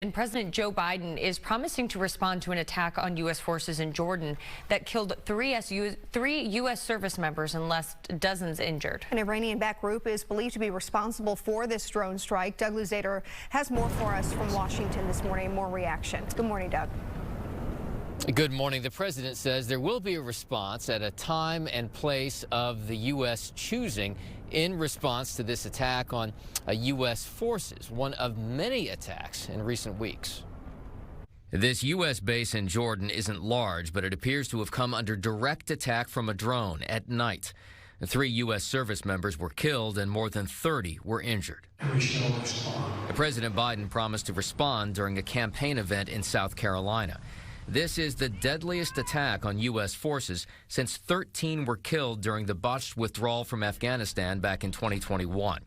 And President Joe Biden is promising to respond to an attack on U.S. forces in Jordan that killed three U.S. service members and left dozens injured. An Iranian-backed group is believed to be responsible for this drone strike. Doug Luzader has more for us from Washington this morning, more reaction. Good morning, Doug. Good morning. The president says there will be a response at a time and place of the U.S. choosing in response to this attack on U.S. forces, one of many attacks in recent weeks. This U.S. base in Jordan isn't large, but it appears to have come under direct attack from a drone at night. 3 U.S. service members were killed and more than 30 were injured. We shall respond. President Biden promised to respond during a campaign event in South Carolina. This is the deadliest attack on U.S. forces since 13 were killed during the botched withdrawal from Afghanistan back in 2021.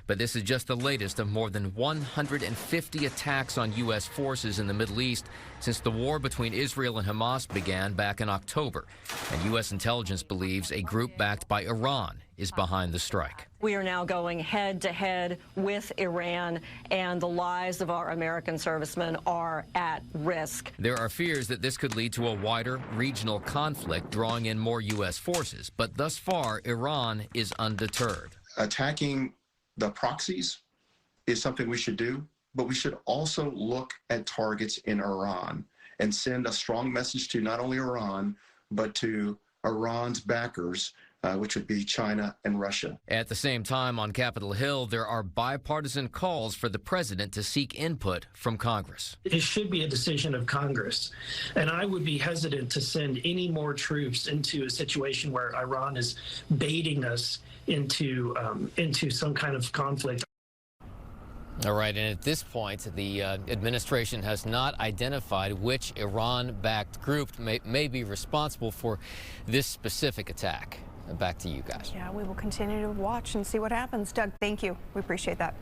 But this is just the latest of more than 150 attacks on U.S. forces in the Middle East since the war between Israel and Hamas began back in October. And U.S. intelligence believes a group backed by Iran is behind the strike. We are now going head-to-head with Iran, and the lives of our American servicemen are at risk. There are fears that this could lead to a wider regional conflict, drawing in more U.S. forces. But thus far, Iran is undeterred. Attacking the proxies is something we should do, but we should also look at targets in Iran and send a strong message to not only Iran, but to Iran's backers, which would be China and Russia. At the same time, on Capitol Hill, there are bipartisan calls for the president to seek input from Congress. It should be a decision of Congress, and I would be hesitant to send any more troops into a situation where Iran is baiting us into some kind of conflict. All right, and at this point, the administration has not identified which Iran-backed group may be responsible for this specific attack. Back to you guys. Yeah, we will continue to watch and see what happens. Doug, thank you. We appreciate that.